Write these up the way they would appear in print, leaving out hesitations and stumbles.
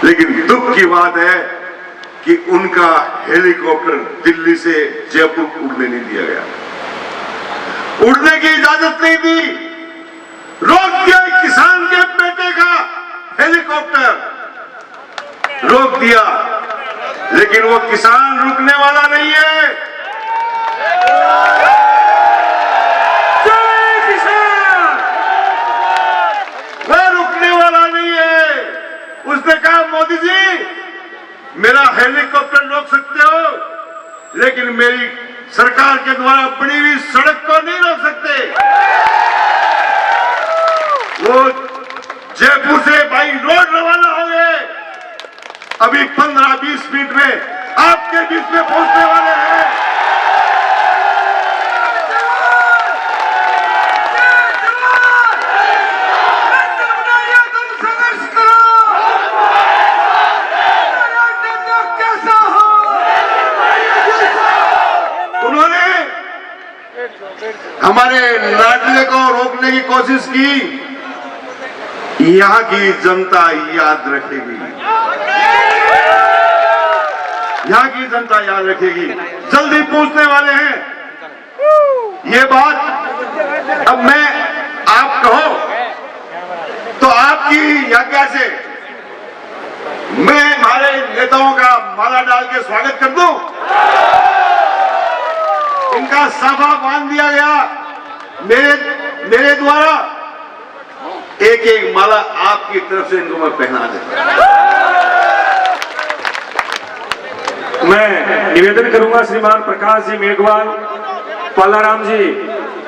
लेकिन दुख की बात है कि उनका हेलीकॉप्टर दिल्ली से जयपुर उड़ने नहीं दिया गया, उड़ने की इजाजत नहीं दी, रोक दिया। किसान के बेटे का हेलीकॉप्टर रोक दिया, लेकिन वो किसान रुकने वाला नहीं है। जय किसान, वह रुकने वाला नहीं है। उसने कहा मोदी जी मेरा हेलीकॉप्टर रोक सकते हो, लेकिन मेरी सरकार के द्वारा बनी हुई सड़क को नहीं रोक सकते। वो जयपुर से बाई रोड रवाना हो गए, अभी 15-20 मिनट में आपके बीच में पहुंचने वाले हैं। उन्होंने हमारे लाडले को रोकने की कोशिश की, यहां की जनता याद रखेगी, यहां की जनता याद रखेगी। जल्दी पूछने वाले हैं ये बात। अब मैं आप कहो तो आपकी आज्ञा से मैं हमारे नेताओं का माला डाल के स्वागत कर दूं। इनका साफा बांध दिया गया मेरे द्वारा। एक एक माला आपकी तरफ से इनको मैं पहना देता। मैं निवेदन करूंगा श्रीमान प्रकाश जी मेघवाल, पालाराम जी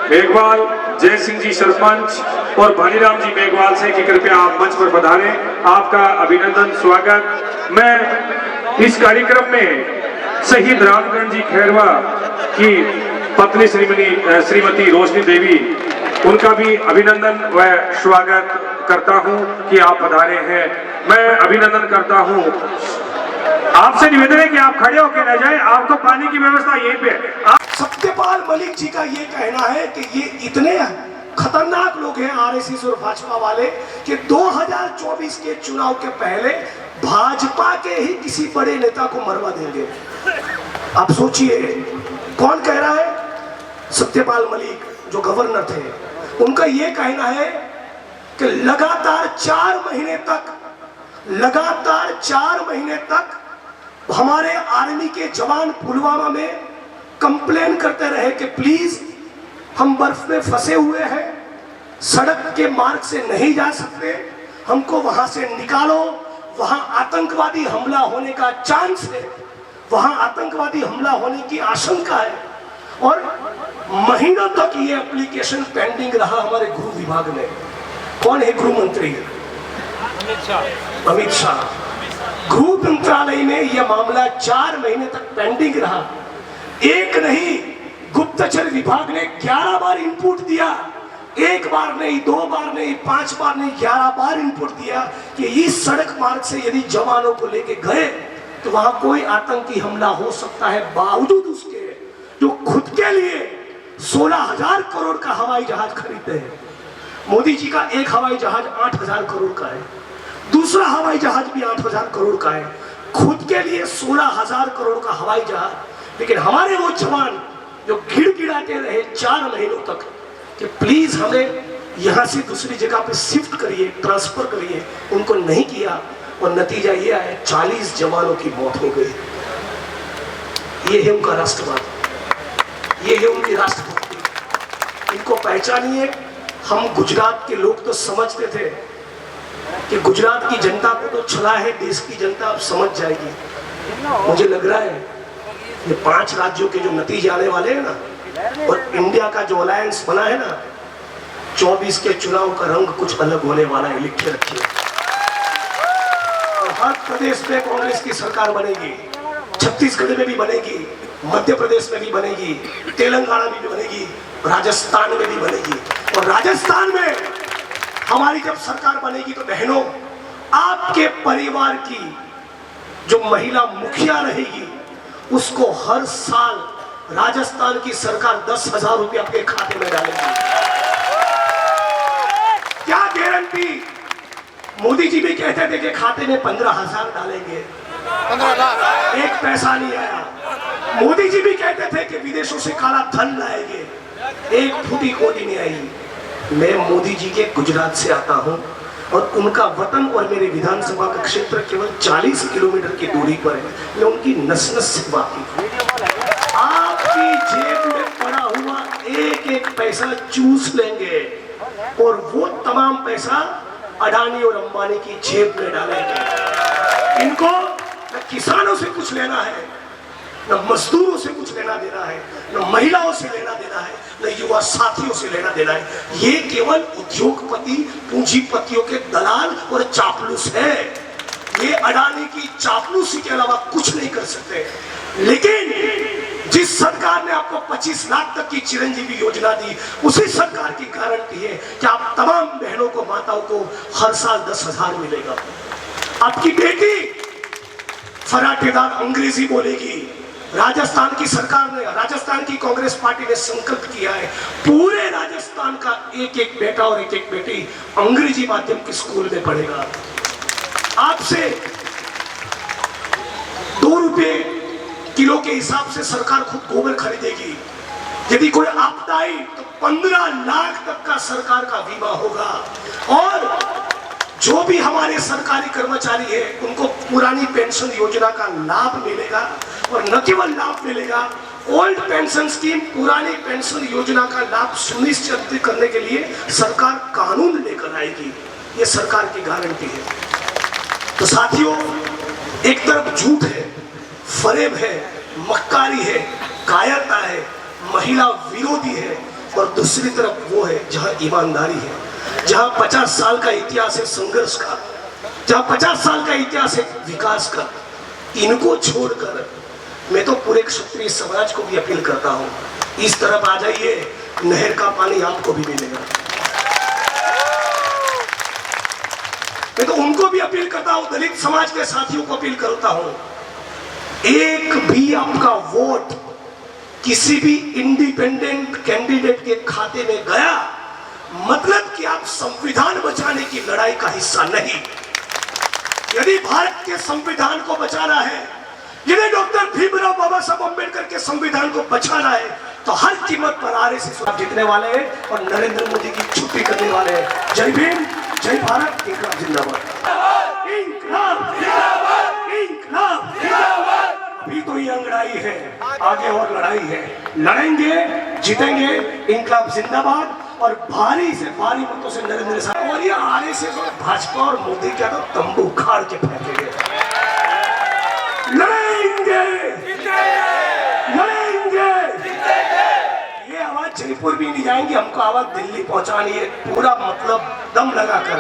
मेघवाल, जय सिंह जी सरपंच और भानीराम जी मेघवाल से कि कृपया आप मंच पर पधारें। आपका अभिनंदन स्वागत। मैं इस कार्यक्रम में शहीद रामकरण जी खैरवा की पत्नी श्रीमती रोशनी देवी, उनका भी अभिनंदन व स्वागत करता हूं कि आप पधारे हैं। मैं अभिनंदन करता हूं। आपसे निवेदन है कि आप खड़े होकर न जाएं, आपको पानी की व्यवस्था यहीं पे। सत्यपाल मलिक जी का ये कहना है कि ये इतने खतरनाक लोग हैं आरएसएस और भाजपा वाले कि 2024 के चुनाव के पहले भाजपा के ही किसी बड़े नेता को मरवा देंगे। आप सोचिए कौन कह रहा है? सत्यपाल मलिक जो गवर्नर थे, उनका ये कहना है कि लगातार 4 महीने तक हमारे आर्मी के जवान पुलवामा में कंप्लेन करते रहे कि प्लीज हम बर्फ में फंसे हुए हैं, सड़क के मार्ग से नहीं जा सकते, हमको वहां से निकालो, वहां आतंकवादी हमला होने का चांस है, वहां आतंकवादी हमला होने की आशंका है। और महीनों तक ये एप्लीकेशन पेंडिंग रहा हमारे गृह विभाग में। कौन है गृह मंत्री? अमित शाह। गृह मंत्रालय में यह मामला 4 महीने तक पेंडिंग रहा। एक नहीं, गुप्तचर विभाग ने 11 बार इनपुट दिया। 1 बार नहीं, 2 बार नहीं, 5 बार नहीं, 11 बार इनपुट दिया कि इस सड़क मार्ग से यदि जवानों को लेके गए तो वहां कोई आतंकी हमला हो सकता है। बावजूद उसके जो खुद के लिए 16,000 करोड़ का हवाई जहाज खरीदते हैं। मोदी जी का एक हवाई जहाज 8,000 करोड़ का है, दूसरा हवाई जहाज भी 8,000 करोड़ का है, खुद के लिए 16,000 करोड़ का हवाई जहाज। लेकिन हमारे वो जवान जो गिड़गिड़ाते रहे 4 महीनों तक कि प्लीज हमें यहां से दूसरी जगह पे शिफ्ट करिए, ट्रांसफर करिए, उनको नहीं किया और नतीजा ये आया 40 जवानों की मौत हो गई। ये है उनका राष्ट्रवाद, ये है उनकी राष्ट्रभक्ति। इनको पहचानिए। हम गुजरात के लोग तो समझते थे कि गुजरात की जनता को तो छला है, देश की जनता अब समझ जाएगी। मुझे लग रहा है ये 5 राज्यों के जो नतीजे आने वाले हैं ना, और इंडिया का जो अलायंस बना है ना, 24 के चुनाव का रंग कुछ अलग होने वाला है, लिख के रखिए। और हर प्रदेश में कांग्रेस की सरकार बनेगी, छत्तीसगढ़ में भी बनेगी, मध्य प्रदेश में भी बनेगी, तेलंगाना में भी बनेगी, राजस्थान में भी बनेगी। और राजस्थान में हमारी जब सरकार बनेगी तो बहनों, आपके परिवार की जो महिला मुखिया रहेगी उसको हर साल राजस्थान की सरकार 10,000 रुपये आपके खाते में डालेगी। क्या गारंटी मोदी जी भी कहते थे कि खाते में 15,000 डालेंगे, 15 लाख। एक पैसा नहीं आया। मोदी जी भी कहते थे कि विदेशों से काला धन लाएंगे, एक फूटी कोड़ी नहीं आई। मैं मोदी जी के गुजरात से आता हूं और उनका वतन और मेरे विधानसभा का क्षेत्र केवल 40 किलोमीटर की दूरी पर है। मैं उनकी नस नस से वाकिफ हूं। आपकी जेब में पड़ा हुआ एक एक पैसा चूस लेंगे और वो तमाम पैसा अडानी और अंबानी की जेब में डालेंगे। इनको न किसानों से कुछ लेना है, न मजदूरों से कुछ लेना देना है, न महिलाओं से लेना देना है, न युवा साथियों से लेना देना है। ये केवल उद्योगपति, पूंजीपतियों के दलाल और चापलूस है। ये अडानी की चापलूसी के अलावा कुछ नहीं कर सकते। लेकिन जिस सरकार ने आपको 25 लाख तक की चिरंजीवी योजना दी, उसी सरकार की गारंटी है कि आप तमाम बहनों को, माताओं को हर साल 10,000 मिलेगा। आपकी बेटी फराटेदार अंग्रेजी बोलेगी। राजस्थान की सरकार ने, राजस्थान की कांग्रेस पार्टी ने संकल्प किया है, पूरे राजस्थान का एक एक बेटा और एक एक बेटी अंग्रेजी माध्यम के स्कूल में पढ़ेगा। आपसे 2 रुपए किलो के हिसाब से सरकार खुद गोबर खरीदेगी। यदि कोई आपदा आई तो 15 लाख तक का सरकार का बीमा होगा। और जो भी हमारे सरकारी कर्मचारी है उनको पुरानी पेंशन योजना का लाभ मिलेगा। और न केवल लाभ मिलेगा, ओल्ड पेंशन स्कीम, पुरानी पेंशन योजना का लाभ सुनिश्चित करने के लिए सरकार कानून लेकर आएगी। ये सरकार की गारंटी है। तो साथियों, एक तरफ झूठ है, फरेब है, मक्कारी है, कायरता है, महिला विरोधी है, और दूसरी तरफ वो है जहां ईमानदारी है, जहां 50 साल का इतिहास है संघर्ष का, जहां 50 साल का इतिहास है विकास का। इनको छोड़कर मैं तो पूरे क्षत्रिय समाज को भी अपील करता हूं, इस तरफ आ जाइए, नहर का पानी आपको भी मिलेगा। मैं तो उनको भी अपील करता हूं, दलित समाज के साथियों को अपील करता हूं, एक भी आपका वोट किसी भी इंडिपेंडेंट कैंडिडेट के खाते में गया मतलब कि आप संविधान बचाने की लड़ाई का हिस्सा नहीं। यदि भारत के संविधान को बचाना है, यदि डॉक्टर भीमराव बाबा साहब अम्बेडकर के संविधान को बचाना है, तो हर कीमत पर आरएसएस जीतने वाले हैं और नरेंद्र मोदी की छुट्टी करने वाले हैं। जय भीम, जय भारत, इंकलाब जिंदाबाद, इंकलाब जिंदाबाद, इंकलाब जिंदाबाद। अभी तो ये अंगड़ाई है, आगे और लड़ाई है, लड़ेंगे, जीतेंगे, इंकलाब जिंदाबाद। और भारी से भारी मतों से नरेंद्र साहब और ये आरएसएस और भाजपा और मोदी का तो तंबू उखाड़ के फेंकेंगे। लड़ेंगे, लड़ेंगे। ये आवाज जयपुर भी नहीं जाएंगी, हमको आवाज दिल्ली पहुंचानी है, पूरा मतलब दम लगाकर।